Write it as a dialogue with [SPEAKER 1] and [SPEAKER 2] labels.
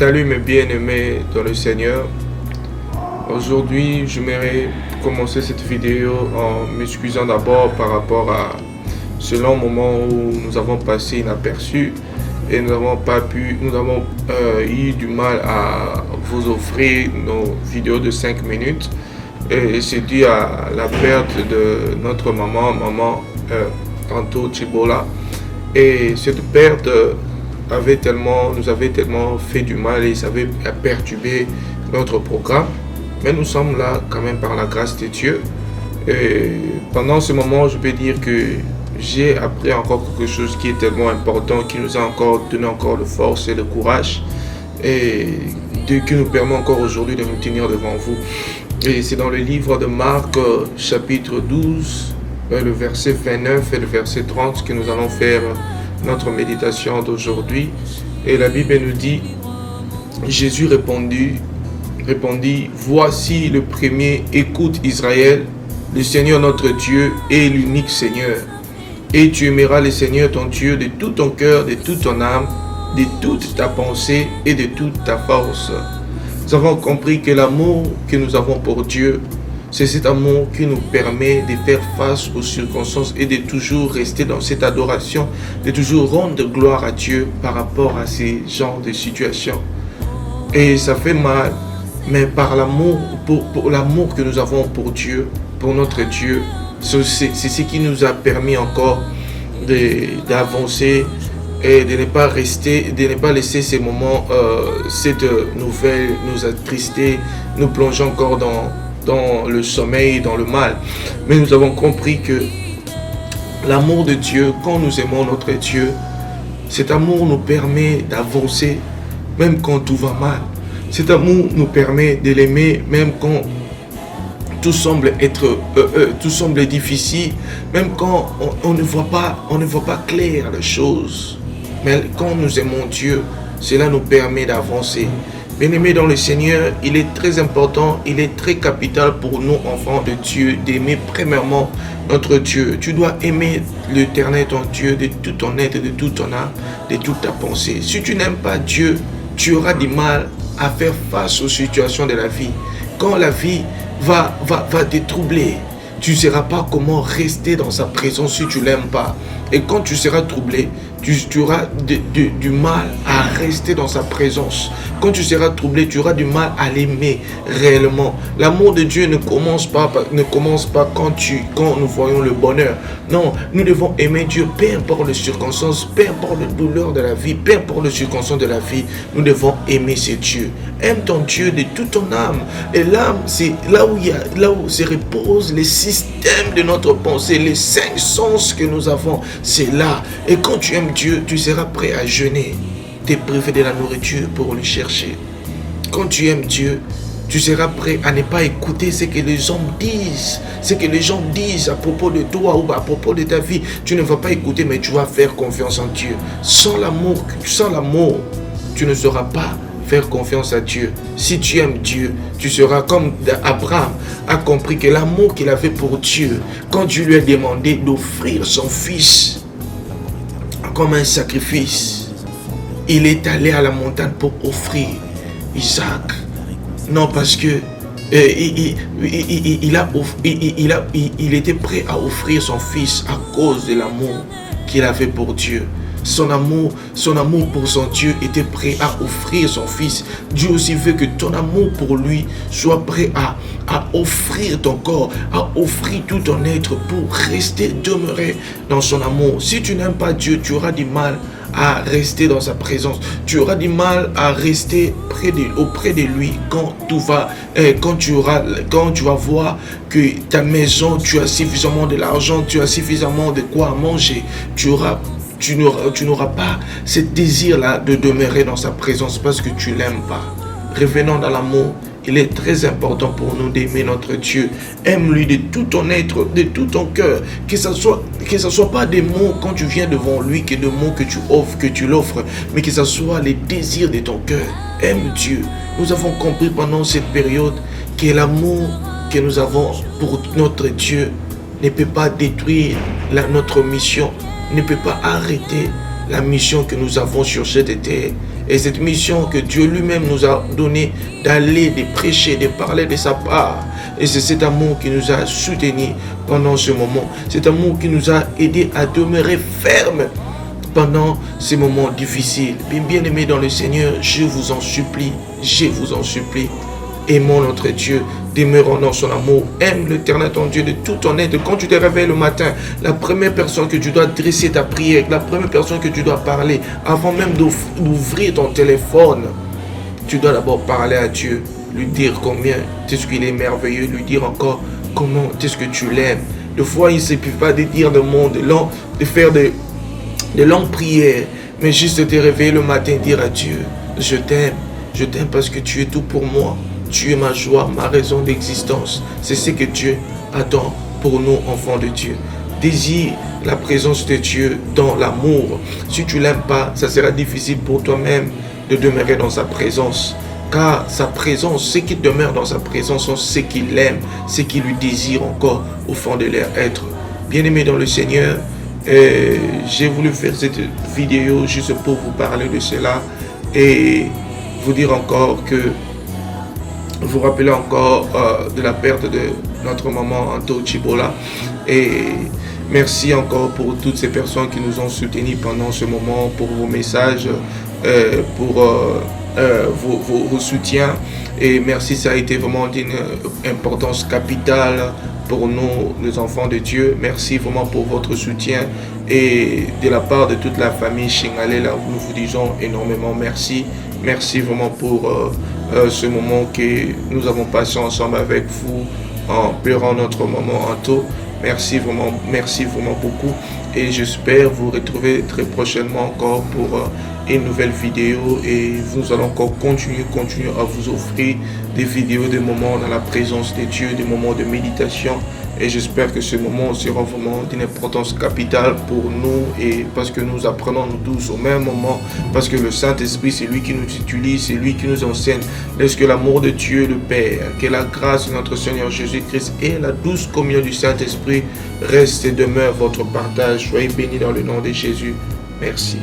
[SPEAKER 1] Salut mes bien-aimés dans le Seigneur. Aujourd'hui, j'aimerais commencer cette vidéo en m'excusant d'abord par rapport à ce long moment où nous avons passé inaperçu et nous avons eu du mal à vous offrir nos vidéos de 5 minutes. Et c'est dû à la perte de notre maman Tanto Chibola. Et cette perte nous avait tellement fait du mal et ça avait perturbé notre programme. Mais nous sommes là quand même par la grâce de Dieu. Et pendant ce moment, je peux dire que j'ai appris encore quelque chose qui est tellement important, qui nous a encore donné encore de force et de courage et qui nous permet encore aujourd'hui de nous tenir devant vous. Et c'est dans le livre de Marc, chapitre 12, le verset 29 et le verset 30 que nous allons faire notre méditation d'aujourd'hui. Et la Bible nous dit, Jésus répondit, voici le premier, écoute Israël, le Seigneur notre Dieu est l'unique Seigneur. Et tu aimeras le Seigneur ton Dieu de tout ton cœur, de toute ton âme, de toute ta pensée et de toute ta force. Nous avons compris que l'amour que nous avons pour Dieu, c'est cet amour qui nous permet de faire face aux circonstances et de toujours rester dans cette adoration, de toujours rendre gloire à Dieu par rapport à ces genres de situations. Et ça fait mal, mais par l'amour, pour l'amour que nous avons pour Dieu, pour notre Dieu, c'est ce qui nous a permis encore d'avancer et de ne pas laisser ces moments, cette nouvelle nous attrister, nous plonger encore dans le sommeil, dans le mal. Mais nous avons compris que l'amour de Dieu, quand nous aimons notre Dieu, cet amour nous permet d'avancer même quand tout va mal. Cet amour nous permet de l'aimer même quand tout semble difficile, même quand on ne voit pas clair les choses. Mais quand nous aimons Dieu, cela nous permet d'avancer. Bien-aimés dans le Seigneur, il est très important, il est très capital pour nous, enfants de Dieu, d'aimer premièrement notre Dieu. Tu dois aimer l'Éternel, ton Dieu, de tout ton être, de toute ton âme, de toute ta pensée. Si tu n'aimes pas Dieu, tu auras du mal à faire face aux situations de la vie. Quand la vie va te troubler, tu ne sauras pas comment rester dans sa présence si tu ne l'aimes pas. Et quand tu seras troublé, tu auras du mal à rester dans sa présence. Quand tu seras troublé, tu auras du mal à l'aimer réellement. L'amour de Dieu ne commence pas quand nous voyons le bonheur. Non, nous devons aimer Dieu, peu importe les circonstances, peu importe les douleurs de la vie, peu importe les circonstances de la vie, nous devons aimer ce Dieu. Aime ton Dieu de toute ton âme. Et l'âme, c'est là où se repose les systèmes de notre pensée, les 5 sens que nous avons. C'est là. Et quand tu aimes Dieu, tu seras prêt à jeûner, te priver de la nourriture pour le chercher. Quand tu aimes Dieu, tu seras prêt à ne pas écouter ce que les hommes disent. Ce que les gens disent à propos de toi ou à propos de ta vie. Tu ne vas pas écouter, mais tu vas faire confiance en Dieu. Sans l'amour, tu ne sauras pas faire confiance à Dieu. Si tu aimes Dieu, tu seras comme Abraham a compris que l'amour qu'il avait pour Dieu, quand Dieu lui a demandé d'offrir son fils comme un sacrifice, il est allé à la montagne pour offrir Isaac. Non, parce que il était prêt à offrir son fils à cause de l'amour qu'il avait pour Dieu. Son amour pour son Dieu était prêt à offrir son fils. Dieu aussi veut que ton amour pour lui soit prêt à offrir ton corps, à offrir tout ton être pour rester demeuré dans son amour. Si tu n'aimes pas Dieu, tu auras du mal à rester dans sa présence. Tu auras du mal à rester auprès de lui quand tu vas voir que ta maison, tu as suffisamment de l'argent, tu as suffisamment de quoi manger. Tu n'auras pas ce désir-là de demeurer dans sa présence parce que tu ne l'aimes pas. Revenons dans l'amour. Il est très important pour nous d'aimer notre Dieu. Aime-lui de tout ton être, de tout ton cœur. Que ce soit pas des mots quand tu viens devant lui, que des mots que tu l'offres, mais que ce soit les désirs de ton cœur. Aime Dieu. Nous avons compris pendant cette période que l'amour que nous avons pour notre Dieu ne peut pas détruire notre mission, ne peut pas arrêter la mission que nous avons sur cette terre. Et cette mission que Dieu lui-même nous a donnée d'aller, de prêcher, de parler de sa part. Et c'est cet amour qui nous a soutenus pendant ce moment. Cet amour qui nous a aidés à demeurer fermes pendant ces moments difficiles. Bien-aimés dans le Seigneur, je vous en supplie, aimons notre Dieu, demeurons dans son amour, aime l'Éternel ton Dieu de tout ton être. Quand tu te réveilles le matin, la première personne que tu dois dresser ta prière, la première personne que tu dois parler, avant même d'ouvrir ton téléphone, tu dois d'abord parler à Dieu, lui dire combien est-ce qu'il est merveilleux, lui dire encore comment est-ce que tu l'aimes. Des fois, il ne suffit pas de dire de mots, de faire de longues prières, mais juste te réveiller le matin et dire à Dieu, je t'aime parce que tu es tout pour moi. Tu es ma joie, ma raison d'existence. C'est ce que Dieu attend pour nous, enfants de Dieu. Désire la présence de Dieu dans l'amour. Si tu ne l'aimes pas, ça sera difficile pour toi-même de demeurer dans sa présence. Car sa présence, ceux qui demeurent dans sa présence sont ceux qui l'aiment, ceux qui lui désirent encore au fond de leur être. Bien-aimés dans le Seigneur, j'ai voulu faire cette vidéo juste pour vous parler de cela et vous dire encore que vous rappelez encore de la perte de notre maman Anto Chibola. Et merci encore pour toutes ces personnes qui nous ont soutenus pendant ce moment, pour vos messages, pour vos soutiens. Et merci, ça a été vraiment d'une importance capitale pour nous, les enfants de Dieu. Merci vraiment pour votre soutien. Et de la part de toute la famille Shingale, là, nous vous disons énormément merci. Merci vraiment pour ce moment que nous avons passé ensemble avec vous en pleurant notre maman Anto. Merci vraiment beaucoup. Et j'espère vous retrouver très prochainement encore pour une nouvelle vidéo. Et nous allons encore continuer à vous offrir des vidéos, des moments dans la présence de Dieu, des moments de méditation. Et j'espère que ce moment sera vraiment d'une importance capitale pour nous, et parce que nous apprenons nous tous au même moment, parce que le Saint-Esprit, c'est lui qui nous utilise, c'est lui qui nous enseigne. Laisse que l'amour de Dieu le Père, que la grâce de notre Seigneur Jésus-Christ et la douce communion du Saint-Esprit reste et demeure votre partage. Soyez bénis dans le nom de Jésus. Merci.